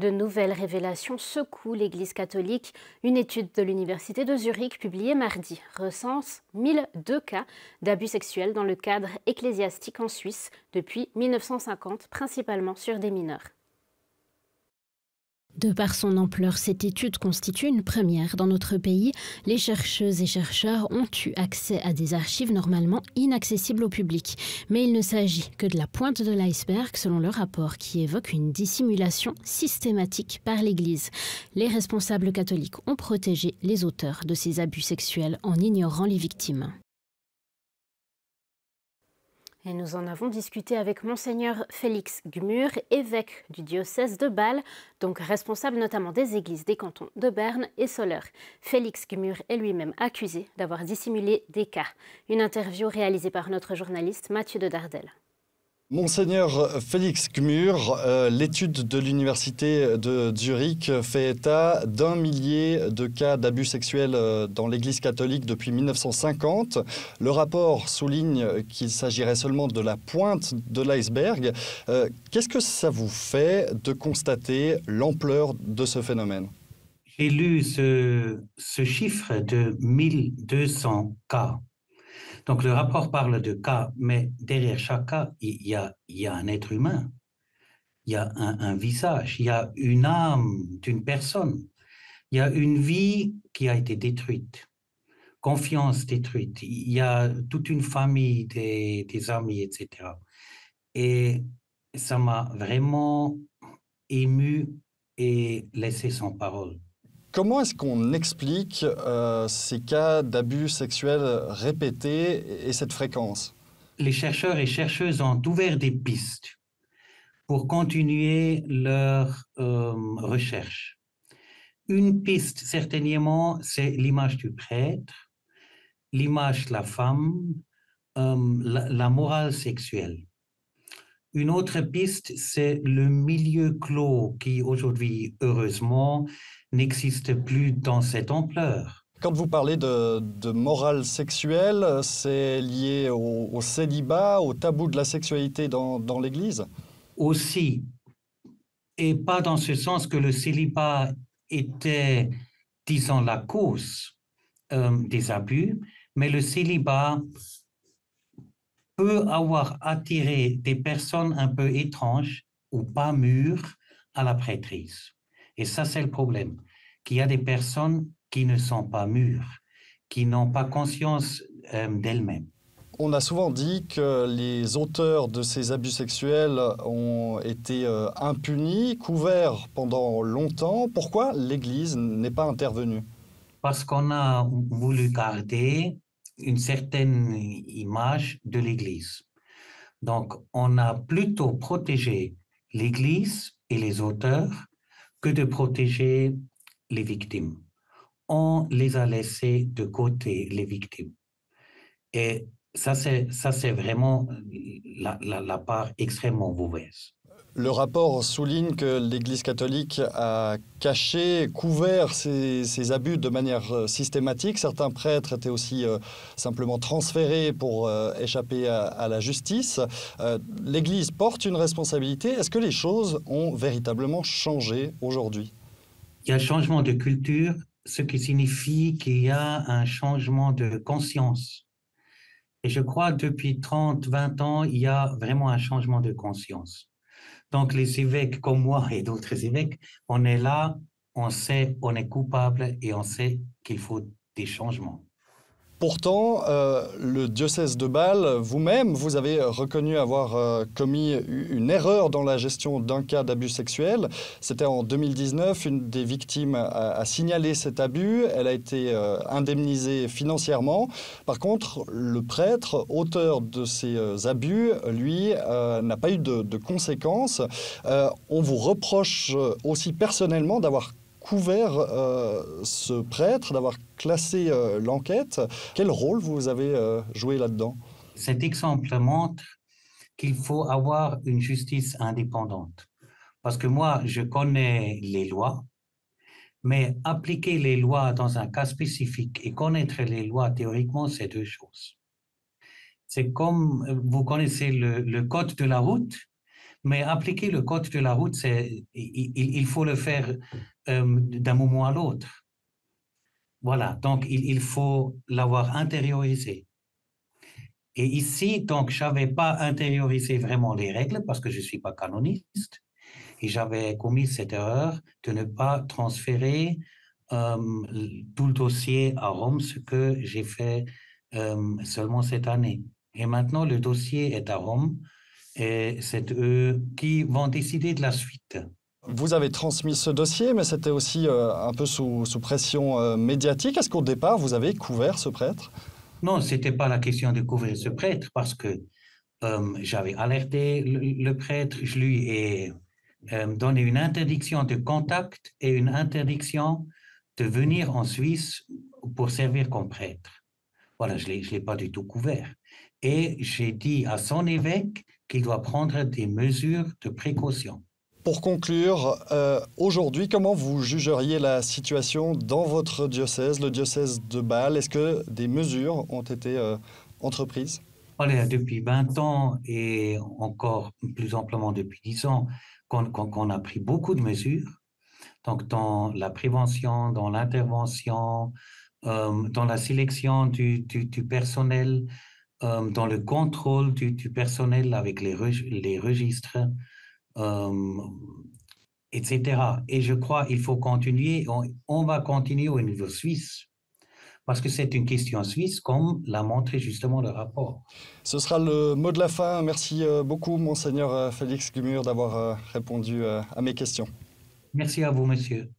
De nouvelles révélations secouent l'Église catholique. Une étude de l'Université de Zurich publiée mardi recense 1002 cas d'abus sexuels dans le cadre ecclésiastique en Suisse depuis 1950, principalement sur des mineurs. De par son ampleur, cette étude constitue une première dans notre pays. Les chercheuses et chercheurs ont eu accès à des archives normalement inaccessibles au public. Mais il ne s'agit que de la pointe de l'iceberg, selon le rapport qui évoque une dissimulation systématique par l'Église. Les responsables catholiques ont protégé les auteurs de ces abus sexuels en ignorant les victimes. Et nous en avons discuté avec Monseigneur Félix Gmür, évêque du diocèse de Bâle, donc responsable notamment des églises des cantons de Berne et Soleure. Félix Gmür est lui-même accusé d'avoir dissimulé des cas. Une interview réalisée par notre journaliste Mathieu de Dardel. Monseigneur Félix Gmür, l'étude de l'Université de Zurich fait état d'1 millier de cas d'abus sexuels dans l'Église catholique depuis 1950. Le rapport souligne qu'il s'agirait seulement de la pointe de l'iceberg. Qu'est-ce que ça vous fait de constater l'ampleur de ce phénomène? J'ai lu ce chiffre de 1200 cas. Donc, le rapport parle de cas, mais derrière chaque cas, il y a un être humain, il y a un visage, il y a une âme d'une personne, il y a une vie qui a été détruite, confiance détruite, il y a toute une famille, des amis, etc. Et ça m'a vraiment ému et laissé sans parole. Comment est-ce qu'on explique ces cas d'abus sexuels répétés et cette fréquence? Les chercheurs et chercheuses ont ouvert des pistes pour continuer leur recherche. Une piste, certainement, c'est l'image du prêtre, l'image de la femme, la morale sexuelle. Une autre piste, c'est le milieu clos qui, aujourd'hui, heureusement, n'existe plus dans cette ampleur. Quand vous parlez de morale sexuelle, c'est lié au célibat, au tabou de la sexualité dans l'Église? Aussi, et pas dans ce sens que le célibat était, disons, la cause des abus, mais le célibat peut avoir attiré des personnes un peu étranges ou pas mûres à la prêtrise. Et ça, c'est le problème, qu'il y a des personnes qui ne sont pas mûres, qui n'ont pas conscience d'elles-mêmes. On a souvent dit que les auteurs de ces abus sexuels ont été impunis, couverts pendant longtemps. Pourquoi l'Église n'est pas intervenue? Parce qu'on a voulu garder une certaine image de l'Église. Donc, on a plutôt protégé l'Église et les auteurs que de protéger les victimes. On les a laissés de côté, les victimes. Et ça, c'est vraiment la part extrêmement mauvaise. Le rapport souligne que l'Église catholique a caché, couvert ces abus de manière systématique. Certains prêtres étaient aussi simplement transférés pour échapper à la justice. L'Église porte une responsabilité. Est-ce que les choses ont véritablement changé aujourd'hui? Il y a un changement de culture, ce qui signifie qu'il y a un changement de conscience. Et je crois que depuis 30, 20 ans, il y a vraiment un changement de conscience. Donc, les évêques comme moi et d'autres évêques, on est là, on sait, on est coupable et on sait qu'il faut des changements. Pourtant, le diocèse de Bâle, vous-même, vous avez reconnu avoir commis une erreur dans la gestion d'un cas d'abus sexuel. C'était en 2019, une des victimes a signalé cet abus, elle a été indemnisée financièrement. Par contre, le prêtre, auteur de ces abus, lui, n'a pas eu de conséquences. On vous reproche aussi personnellement d'avoir couvert ce prêtre, d'avoir classé l'enquête. Quel rôle vous avez joué là-dedans? Cet exemple montre qu'il faut avoir une justice indépendante. Parce que moi, je connais les lois, mais appliquer les lois dans un cas spécifique et connaître les lois théoriquement, c'est deux choses. C'est comme, vous connaissez le code de la route, Mais appliquer le code de la route, il faut le faire d'un moment à l'autre. Voilà, donc il faut l'avoir intériorisé. Et ici, donc, je n'avais pas intériorisé vraiment les règles parce que je ne suis pas canoniste. Et j'avais commis cette erreur de ne pas transférer tout le dossier à Rome, ce que j'ai fait seulement cette année. Et maintenant, le dossier est à Rome et c'est eux qui vont décider de la suite. Vous avez transmis ce dossier, mais c'était aussi un peu sous pression médiatique. Est-ce qu'au départ, vous avez couvert ce prêtre? Non, ce n'était pas la question de couvrir ce prêtre parce que j'avais alerté le prêtre, je lui ai donné une interdiction de contact et une interdiction de venir en Suisse pour servir comme prêtre. Voilà, je ne l'ai pas du tout couvert. Et j'ai dit à son évêque qu'il doit prendre des mesures de précaution. Pour conclure, aujourd'hui, comment vous jugeriez la situation dans votre diocèse, le diocèse de Bâle? Est-ce que des mesures ont été entreprises? Voilà, depuis 20 ans et encore plus amplement depuis 10 ans, qu'on a pris beaucoup de mesures. Donc, dans la prévention, dans l'intervention, dans la sélection du personnel, dans le contrôle du personnel avec les registres, etc. Et je crois qu'il faut continuer, on va continuer au niveau suisse, parce que c'est une question suisse, comme l'a montré justement le rapport. Ce sera le mot de la fin. Merci beaucoup, Monseigneur Félix Gumur, d'avoir répondu à mes questions. Merci à vous, monsieur.